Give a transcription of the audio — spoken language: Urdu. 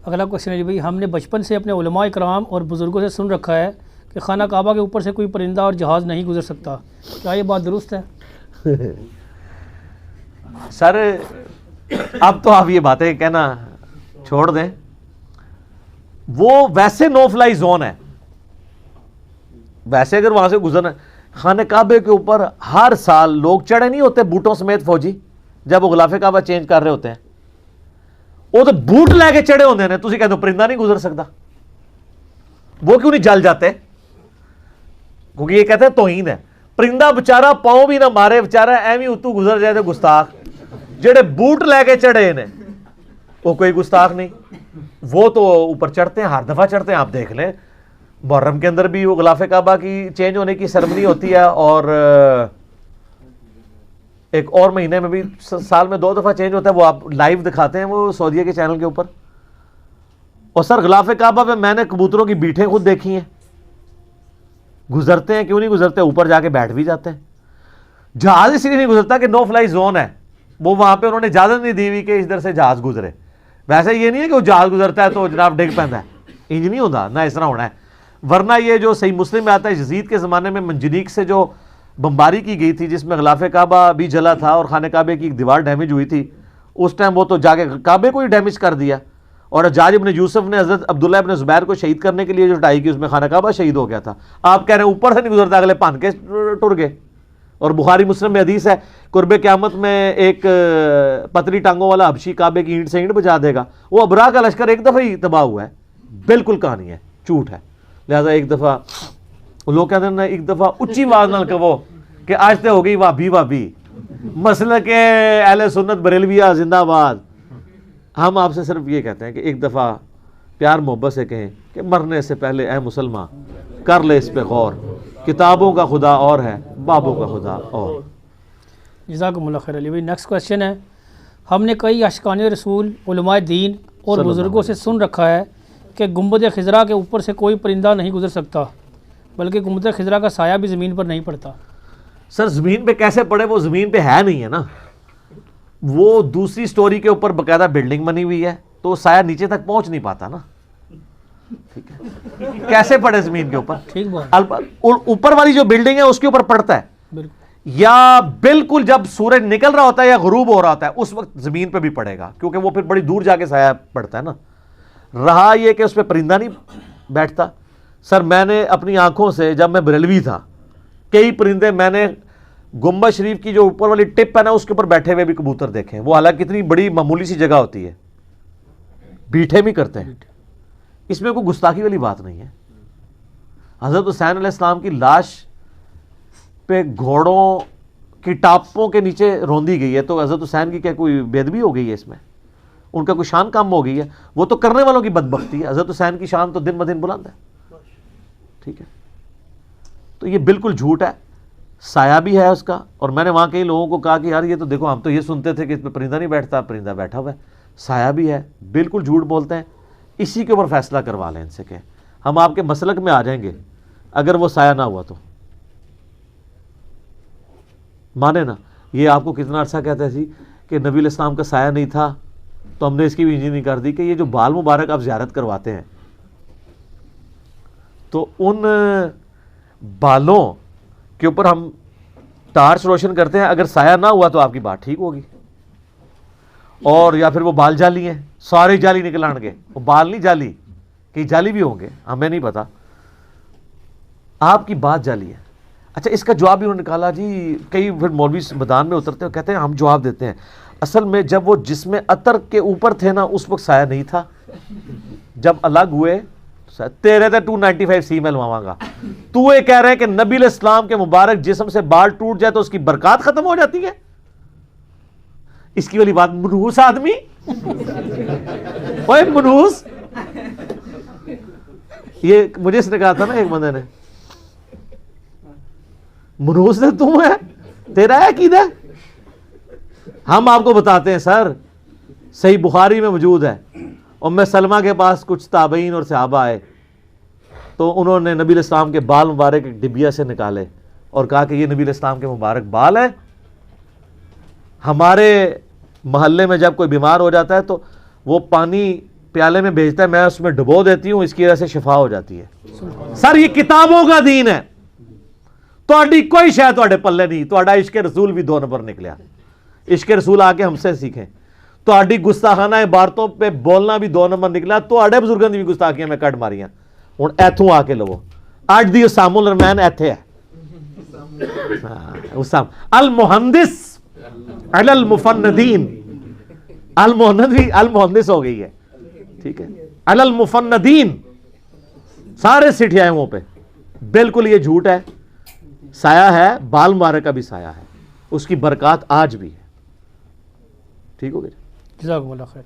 اگلا کوشچن ہے جی بھائی، ہم نے بچپن سے اپنے علماء اکرام اور بزرگوں سے سن رکھا ہے کہ خانہ کعبہ کے اوپر سے کوئی پرندہ اور جہاز نہیں گزر سکتا، کیا یہ بات درست ہے؟ سر اب تو آپ یہ باتیں کہنا چھوڑ دیں، وہ ویسے نو فلائی زون ہے، ویسے اگر وہاں سے گزرنا، خانہ کعبے کے اوپر ہر سال لوگ چڑھے نہیں ہوتے بوٹوں سمیت فوجی، جب وہ غلاف کعبہ چینج کر رہے ہوتے ہیں، وہ تو بوٹ لے کے چڑھے ہوتے ہیں، تسی کہتے ہو پرندہ نہیں گزر سکتا، وہ کیوں نہیں جل جاتے؟ کیونکہ یہ کہتے ہیں توہین ہے، پرندہ بچارہ پاؤں بھی نہ مارے، بچارہ ایویں اتو گزر جائے تو گستاخ، جڑے بوٹ لے کے چڑھے نے وہ کوئی گستاخ نہیں، وہ تو اوپر چڑھتے ہیں، ہر دفعہ چڑھتے ہیں، آپ دیکھ لیں محرم کے اندر بھی وہ غلاف کعبہ کی چینج ہونے کی سرمنی ہوتی ہے، اور ایک اور مہینے میں بھی سال میں 2 دفعہ چینج ہوتا ہے، وہ آپ لائیو دکھاتے ہیں وہ سعودیہ کے چینل کے اوپر۔ اور سر غلاف کعبہ پہ میں نے کبوتروں کی بیٹھیں خود دیکھی ہیں، گزرتے ہیں، کیوں نہیں گزرتے؟ اوپر جا کے بیٹھ بھی جاتے ہیں۔ جہاز اس لیے نہیں گزرتا کہ نو فلائی زون ہے، وہ وہاں پہ انہوں نے اجازت نہیں دی ہوئی کہ ادھر سے جہاز گزرے۔ ویسے یہ نہیں ہے کہ وہ جہاز گزرتا ہے تو جناب ڈگ پہنتا ہے، انج نہیں ہوتا، نہ اس طرح ہونا ہے۔ ورنہ یہ جو صحیح مسلم میں آتا ہے، یزید کے زمانے میں منجنیق سے جو بمباری کی گئی تھی، جس میں غلاف کعبہ بھی جلا تھا اور خانہ کعبے کی ایک دیوار ڈیمیج ہوئی تھی، اس ٹائم وہ تو جا کے کعبے کو ہی ڈیمیج کر دیا، اور حجاج ابن یوسف نے حضرت عبداللہ ابن زبیر کو شہید کرنے کے لیے جو اٹھائی کی، اس میں خانہ کعبہ شہید ہو گیا تھا۔ آپ کہہ رہے ہیں اوپر سے نہیں گزرتا، اگلے پھن کے ٹر گئے۔ اور بخاری مسلم میں حدیث ہے، قرب قیامت میں ایک پتلی ٹانگوں والا حبشی کعبے کی اینٹ سے اینٹ بجا دے گا۔ وہ ابرا کا لشکر ایک دفعہ ہی تباہ ہوا ہے، بالکل کہانی ہے، جھوٹ ہے۔ لہذا ایک دفعہ لوگ کہتے ہیں ایک دفعہ اچھی آواز نال کہو کہ آج تے ہو گئی وابی وابی، مسلک اہل سنت بریلویہ زندہ آباد۔ ہم آپ سے صرف یہ کہتے ہیں کہ ایک دفعہ پیار محبت سے کہیں کہ مرنے سے پہلے اے مسلمان کر لے اس پہ غور، کتابوں کا خدا اور ہے، بابوں کا خدا اور۔ جزاکم اللہ خیر علی بھائی۔ نیکسٹ کوشچن ہے، ہم نے کئی عاشقان رسول، علماء دین اور بزرگوں سے سن رکھا ہے کہ گنبد خضرا کے اوپر سے کوئی پرندہ نہیں گزر سکتا، بلکہ گنبد خضرا کا سایہ بھی زمین پر نہیں پڑتا۔ سر زمین پہ کیسے پڑے؟ وہ زمین پہ ہے نہیں ہے نا، وہ دوسری سٹوری کے اوپر باقاعدہ بلڈنگ بنی ہوئی ہے، تو سایہ نیچے تک پہنچ نہیں پاتا نا، ٹھیک ہے؟ کیسے پڑے زمین کے اوپر؟ ٹھیک بات، اوپر والی جو بلڈنگ ہے اس کے اوپر پڑتا ہے، بالکل، یا بالکل جب سورج نکل رہا ہوتا ہے یا غروب ہو رہا ہوتا ہے اس وقت زمین پہ بھی پڑے گا، کیونکہ وہ پھر بڑی دور جا کے سایہ پڑتا ہے نا۔ رہا یہ کہ اس پہ پرندہ نہیں بیٹھتا، سر میں نے اپنی آنکھوں سے جب میں بریلوی تھا کئی پرندے میں نے گنبد شریف کی جو اوپر والی ٹپ ہے نا اس کے اوپر بیٹھے ہوئے بھی کبوتر دیکھے ہیں، وہ حالانکہ اتنی بڑی معمولی سی جگہ ہوتی ہے، بیٹھے بھی کرتے ہیں، اس میں کوئی گستاخی والی بات نہیں ہے۔ حضرت حسین علیہ السلام کی لاش پہ گھوڑوں کی ٹاپوں کے نیچے روندی گئی ہے، تو حضرت حسین کی کیا کوئی بے ادبی ہو گئی ہے اس میں؟ ان کا کوئی شان کم ہو گئی ہے؟ وہ تو کرنے والوں کی بدبختی ہے، حضرت حسین کی شان تو دن بدن بلند ہے، ٹھیک ہے؟ تو یہ بالکل جھوٹ ہے، سایہ بھی ہے اس کا، اور میں نے وہاں کئی لوگوں کو کہا کہ یار یہ تو دیکھو ہم تو یہ سنتے تھے کہ اس پہ پرندہ نہیں بیٹھتا، پرندہ بیٹھا ہوا ہے، سایہ بھی ہے، بالکل جھوٹ بولتے ہیں۔ اسی کے اوپر فیصلہ کروا لیں ان سے کہ ہم آپ کے مسلک میں آ جائیں گے اگر وہ سایہ نہ ہوا تو، مانے نا۔ یہ آپ کو کتنا عرصہ کہتا ہے جی کہ نبی علیہ السلام کا سایہ نہیں تھا، تو ہم نے اس کی بھی انجینئرنگ کر دی کہ یہ جو بال مبارک آپ زیارت کرواتے ہیں تو ان بالوں کے اوپر ہم ٹارچ روشن کرتے ہیں، اگر سایہ نہ ہوا تو آپ کی بات ٹھیک ہوگی، اور یا پھر وہ بال جالی ہیں، سارے جالی نکل آن گے، وہ بال نہیں جالی، کئی جالی بھی ہوں گے، ہمیں نہیں پتا، آپ کی بات جالی ہے۔ اچھا اس کا جواب بھی انہوں نے نکالا جی، کئی پھر مولوی میدان میں اترتے ہیں کہتے ہیں ہم جواب دیتے ہیں، اصل میں جب وہ جسم عطر کے اوپر تھے نا اس وقت سایہ نہیں تھا، جب الگ ہوئے تیرے تھے 295 سی میں لواں گا، تو یہ کہہ رہے ہیں کہ نبی علیہ السلام کے مبارک جسم سے بال ٹوٹ جائے تو اس کی برکات ختم ہو جاتی ہے؟ اس کی والی بات منحوس آدمی، اوے منحوس، یہ مجھے اس نے کہا تھا نا ایک بندے نے، منحوس نے تم ہے، تیرا ہے عقیدہ؟ ہم آپ کو بتاتے ہیں سر، صحیح بخاری میں موجود ہے، ام سلمہ کے پاس کچھ تابعین اور صحابہ آئے تو انہوں نے نبی علیہ السلام کے بال مبارک ایک ڈبیا سے نکالے اور کہا کہ یہ نبی علیہ السلام کے مبارک بال ہیں، ہمارے محلے میں جب کوئی بیمار ہو جاتا ہے تو وہ پانی پیالے میں بھیجتا ہے, میں اس میں ڈبو دیتی ہوں, اس کی وجہ سے شفا ہو جاتی ہے. سر یہ کتابوں کا دین ہے, تہاڈی کوئی شاید تہاڈے پلے نہیں. تہاڈا عشق رسول بھی 2 نمبر نکلیا. عشق رسول آ کے ہم سے سیکھیں. تہاڈی گستاخانہ عبارتوں پہ بولنا بھی 2 نمبر نکلا. تہاڈے بزرگاں دی بھی گستاخیاں میں کٹ ماریاں. ہن ایتھوں آ کے لو, اج دی اسام الرحمن ایتھے ہے. اسام المہندس علی المفندین, المہندس ہو گئی ہے, ٹھیک ہے, علی المفندین, سارے سٹھیائیوں پہ. بالکل یہ جھوٹ ہے, سایہ ہے, بال مبارک کا بھی سایہ ہے, اس کی برکات آج بھی ہے. ٹھیک ہو گیا. جزاکم اللہ خیر.